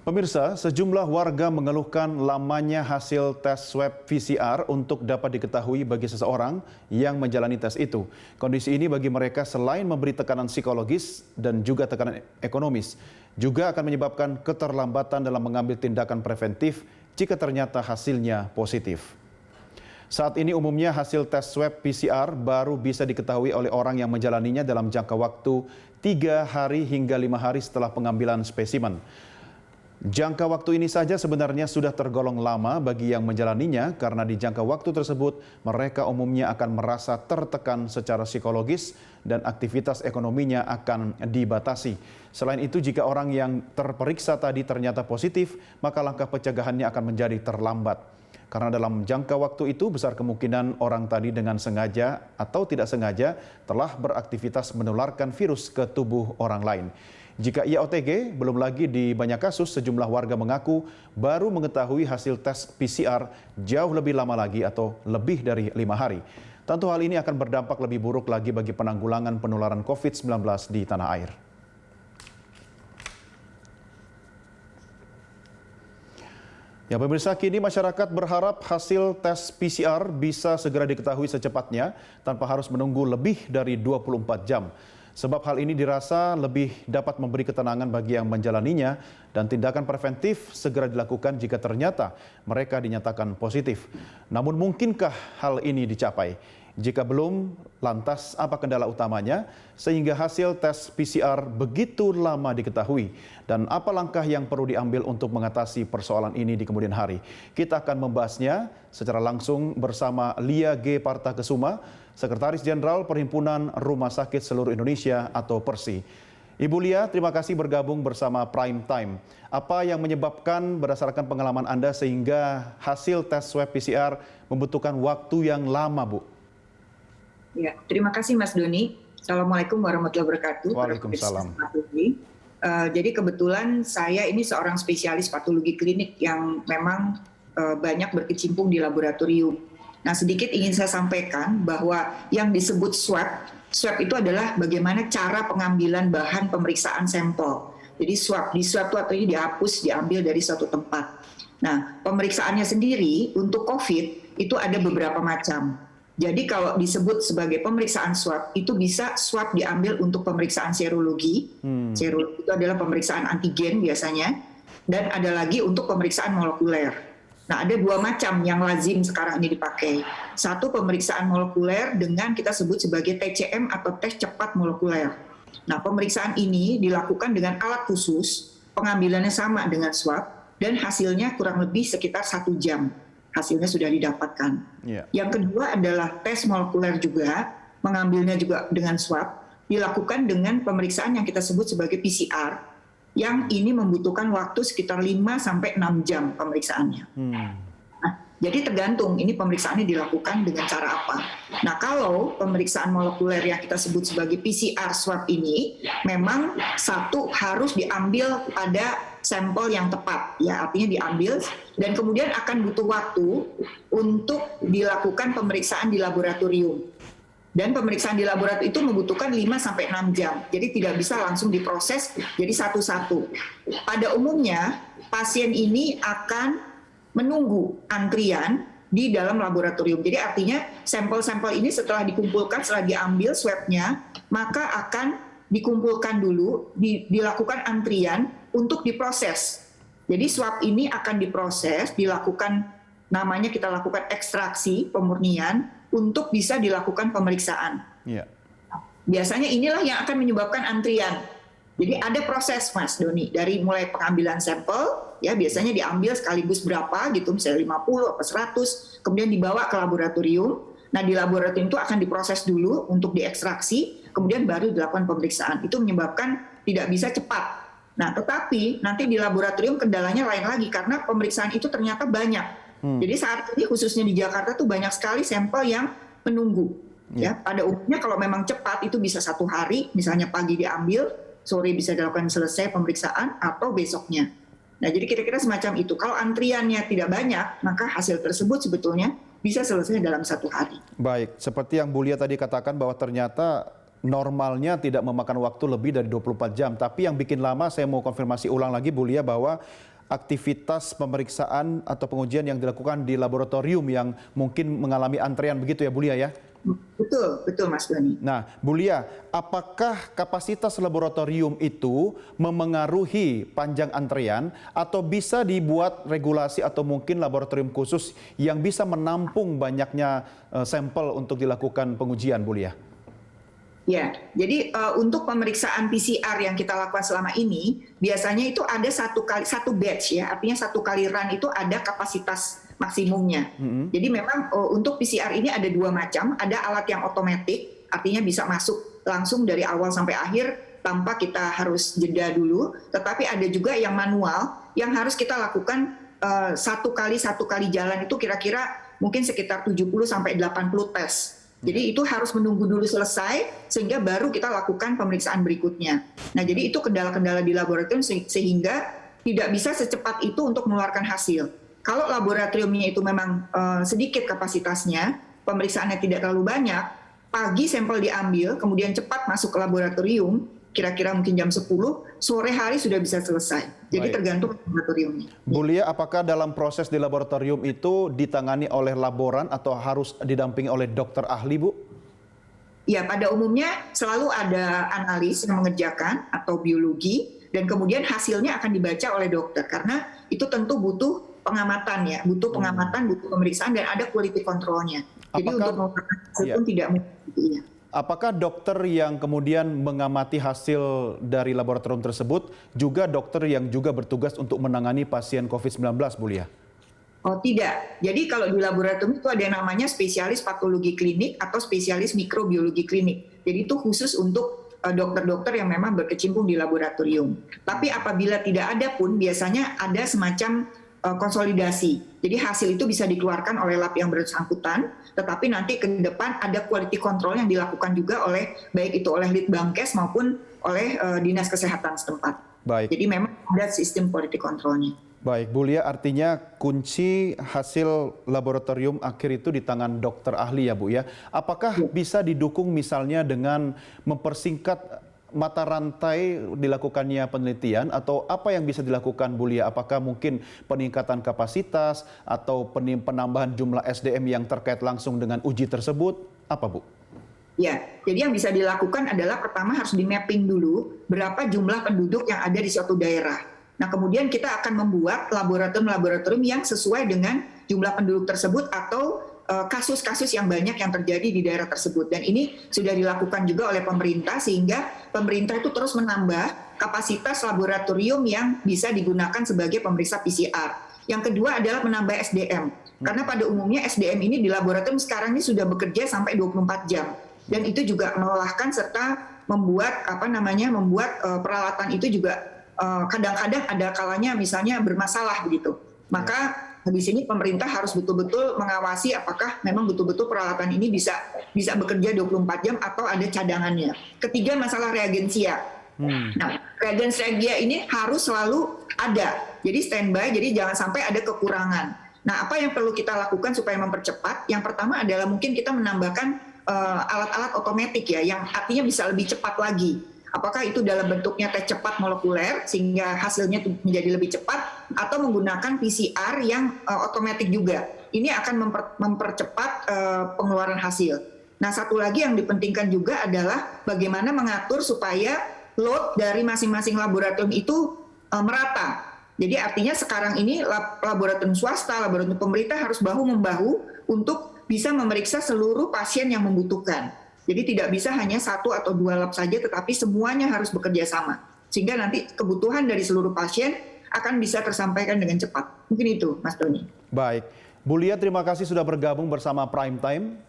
Pemirsa, sejumlah warga mengeluhkan lamanya hasil tes swab PCR untuk dapat diketahui bagi seseorang yang menjalani tes itu. Kondisi ini bagi mereka selain memberi tekanan psikologis dan juga tekanan ekonomis, juga akan menyebabkan keterlambatan dalam mengambil tindakan preventif jika ternyata hasilnya positif. Saat ini umumnya hasil tes swab PCR baru bisa diketahui oleh orang yang menjalaninya dalam jangka waktu 3 hari hingga 5 hari setelah pengambilan spesimen. Jangka waktu ini saja sebenarnya sudah tergolong lama bagi yang menjalaninya karena di jangka waktu tersebut mereka umumnya akan merasa tertekan secara psikologis dan aktivitas ekonominya akan dibatasi. Selain itu, jika orang yang terperiksa tadi ternyata positif, maka langkah pencegahannya akan menjadi terlambat. Karena dalam jangka waktu itu besar kemungkinan orang tadi dengan sengaja atau tidak sengaja telah beraktivitas menularkan virus ke tubuh orang lain. Jika ia OTG, belum lagi di banyak kasus sejumlah warga mengaku baru mengetahui hasil tes PCR jauh lebih lama lagi atau lebih dari 5 hari. Tentu hal ini akan berdampak lebih buruk lagi bagi penanggulangan penularan COVID-19 di tanah air. Ya pemirsa, kini masyarakat berharap hasil tes PCR bisa segera diketahui secepatnya tanpa harus menunggu lebih dari 24 jam. Sebab hal ini dirasa lebih dapat memberi ketenangan bagi yang menjalaninya dan tindakan preventif segera dilakukan jika ternyata mereka dinyatakan positif. Namun mungkinkah hal ini dicapai? Jika belum, lantas apa kendala utamanya sehingga hasil tes PCR begitu lama diketahui? Dan apa langkah yang perlu diambil untuk mengatasi persoalan ini di kemudian hari? Kita akan membahasnya secara langsung bersama Lia G. Partakesuma, Sekretaris Jenderal Perhimpunan Rumah Sakit Seluruh Indonesia atau PERSI. Ibu Lia, terima kasih bergabung bersama Prime Time. Apa yang menyebabkan berdasarkan pengalaman Anda sehingga hasil tes swab PCR membutuhkan waktu yang lama, Bu? Ya, terima kasih Mas Doni. Assalamualaikum warahmatullahi wabarakatuh. Waalaikumsalam. Jadi kebetulan saya ini seorang spesialis patologi klinik yang memang banyak berkecimpung di laboratorium. Nah, sedikit ingin saya sampaikan bahwa yang disebut swab itu adalah bagaimana cara pengambilan bahan pemeriksaan sampel. Jadi di swab itu artinya dihapus, diambil dari suatu tempat. Nah, pemeriksaannya sendiri untuk COVID itu ada beberapa macam. Jadi kalau disebut sebagai pemeriksaan swab, itu bisa swab diambil untuk pemeriksaan serologi. Serologi itu adalah pemeriksaan antigen biasanya. Dan ada lagi untuk pemeriksaan molekuler. Nah, ada dua macam yang lazim sekarang ini dipakai. Satu pemeriksaan molekuler dengan kita sebut sebagai TCM atau tes cepat molekuler. Nah, pemeriksaan ini dilakukan dengan alat khusus, pengambilannya sama dengan swab, dan hasilnya kurang lebih sekitar 1 jam. Hasilnya sudah didapatkan. Yang kedua adalah tes molekuler juga, mengambilnya juga dengan swab, dilakukan dengan pemeriksaan yang kita sebut sebagai PCR, yang ini membutuhkan waktu sekitar 5-6 jam pemeriksaannya. Nah, jadi tergantung ini pemeriksaannya dilakukan dengan cara apa. Nah, kalau pemeriksaan molekuler yang kita sebut sebagai PCR swab ini, memang satu harus diambil pada sampel yang tepat, ya artinya diambil dan kemudian akan butuh waktu untuk dilakukan pemeriksaan di laboratorium. Dan pemeriksaan di laboratorium itu membutuhkan 5-6 jam. Jadi tidak bisa langsung diproses jadi satu-satu. Pada umumnya pasien ini akan menunggu antrian di dalam laboratorium. Jadi artinya sampel-sampel ini setelah dikumpulkan, setelah diambil swabnya, maka akan dikumpulkan dulu, dilakukan antrian untuk diproses. Jadi swab ini akan diproses, dilakukan namanya kita lakukan ekstraksi, pemurnian untuk bisa dilakukan pemeriksaan. Biasanya inilah yang akan menyebabkan antrian. Jadi ada proses Mas Doni, dari mulai pengambilan sampel, ya biasanya diambil sekaligus berapa gitu, misalnya 50 atau 100, kemudian dibawa ke laboratorium. Nah di laboratorium itu akan diproses dulu untuk diekstraksi, kemudian baru dilakukan pemeriksaan. Itu menyebabkan tidak bisa cepat. Nah, tetapi nanti di laboratorium kendalanya lain lagi karena pemeriksaan itu ternyata banyak. Jadi saat ini khususnya di Jakarta tuh banyak sekali sampel yang menunggu. Ya, pada umumnya kalau memang cepat itu bisa 1 hari, misalnya pagi diambil, sore bisa dilakukan selesai pemeriksaan atau besoknya. Nah, jadi kira-kira semacam itu. Kalau antriannya tidak banyak, maka hasil tersebut sebetulnya bisa selesai dalam 1 hari. Baik, seperti yang Bu Lia tadi katakan bahwa ternyata normalnya tidak memakan waktu lebih dari 24 jam. Tapi yang bikin lama, saya mau konfirmasi ulang lagi Bu Lia bahwa aktivitas pemeriksaan atau pengujian yang dilakukan di laboratorium yang mungkin mengalami antrean begitu ya Bu Lia ya? Betul, betul Mas Doni. Nah, Bu Lia, apakah kapasitas laboratorium itu memengaruhi panjang antrean atau bisa dibuat regulasi atau mungkin laboratorium khusus yang bisa menampung banyaknya sampel untuk dilakukan pengujian, Bu Lia? Ya, jadi untuk pemeriksaan PCR yang kita lakukan selama ini, biasanya itu ada satu batch ya, artinya satu kali run itu ada kapasitas maksimumnya. Jadi memang untuk PCR ini ada dua macam, ada alat yang otomatis, artinya bisa masuk langsung dari awal sampai akhir tanpa kita harus jeda dulu, tetapi ada juga yang manual yang harus kita lakukan satu kali jalan itu kira-kira mungkin sekitar 70 sampai 80 tes. Jadi itu harus menunggu dulu selesai sehingga baru kita lakukan pemeriksaan berikutnya. Nah, jadi itu kendala-kendala di laboratorium sehingga tidak bisa secepat itu untuk mengeluarkan hasil. Kalau laboratoriumnya itu memang sedikit kapasitasnya, pemeriksaannya tidak terlalu banyak, pagi sampel diambil, kemudian cepat masuk ke laboratorium, kira-kira mungkin jam 10, sore hari sudah bisa selesai. Jadi tergantung laboratoriumnya. Bu Lia, apakah dalam proses di laboratorium itu ditangani oleh laboran atau harus didampingi oleh dokter ahli, Bu? Ya, pada umumnya selalu ada analis yang mengerjakan atau biologi, dan kemudian hasilnya akan dibaca oleh dokter. Karena itu tentu butuh pengamatan ya, butuh pengamatan, butuh pemeriksaan, dan ada quality control-nya. Jadi untuk mengeluarkan hasil pun tidak mudah. Apakah dokter yang kemudian mengamati hasil dari laboratorium tersebut juga dokter yang juga bertugas untuk menangani pasien COVID-19, Bu Lia? Oh tidak. Jadi kalau di laboratorium itu ada yang namanya spesialis patologi klinik atau spesialis mikrobiologi klinik. Jadi itu khusus untuk dokter-dokter yang memang berkecimpung di laboratorium. Tapi apabila tidak ada pun biasanya ada semacam konsolidasi. Jadi hasil itu bisa dikeluarkan oleh lab yang bersangkutan, tetapi nanti ke depan ada quality control yang dilakukan juga oleh baik itu oleh Litbangkes maupun oleh dinas kesehatan setempat. Baik. Jadi memang ada sistem quality controlnya. Baik, Bu Lia, artinya kunci hasil laboratorium akhir itu di tangan dokter ahli ya Bu ya. Apakah bisa didukung misalnya dengan mempersingkat mata rantai dilakukannya penelitian atau apa yang bisa dilakukan Bu Lia? Apakah mungkin peningkatan kapasitas atau penambahan jumlah SDM yang terkait langsung dengan uji tersebut? Apa Bu? Ya, jadi yang bisa dilakukan adalah pertama harus di-mapping dulu berapa jumlah penduduk yang ada di suatu daerah. Nah, kemudian kita akan membuat laboratorium-laboratorium yang sesuai dengan jumlah penduduk tersebut atau kasus-kasus yang banyak yang terjadi di daerah tersebut. Dan ini sudah dilakukan juga oleh pemerintah sehingga pemerintah itu terus menambah kapasitas laboratorium yang bisa digunakan sebagai pemeriksa PCR. Yang kedua adalah menambah SDM. Karena pada umumnya SDM ini di laboratorium sekarang ini sudah bekerja sampai 24 jam. Dan itu juga melelahkan serta membuat peralatan itu juga kadang-kadang ada kalanya misalnya bermasalah begitu. Maka di sini pemerintah harus betul-betul mengawasi apakah memang betul-betul peralatan ini bisa bekerja 24 jam atau ada cadangannya. Ketiga, masalah reagensia. Nah, reagensia ini harus selalu ada. Jadi standby, jadi jangan sampai ada kekurangan. Nah, apa yang perlu kita lakukan supaya mempercepat? Yang pertama adalah mungkin kita menambahkan alat-alat otomatis ya, yang artinya bisa lebih cepat lagi. Apakah itu dalam bentuknya tes cepat molekuler sehingga hasilnya menjadi lebih cepat atau menggunakan PCR yang otomatis juga. Ini akan mempercepat pengeluaran hasil. Nah, satu lagi yang dipentingkan juga adalah bagaimana mengatur supaya load dari masing-masing laboratorium itu merata. Jadi artinya sekarang ini laboratorium swasta, laboratorium pemerintah harus bahu-membahu untuk bisa memeriksa seluruh pasien yang membutuhkan. Jadi tidak bisa hanya satu atau dua lab saja, tetapi semuanya harus bekerja sama. Sehingga nanti kebutuhan dari seluruh pasien akan bisa tersampaikan dengan cepat. Mungkin itu, Mas Doni. Baik. Bu Lia, terima kasih sudah bergabung bersama Prime Time.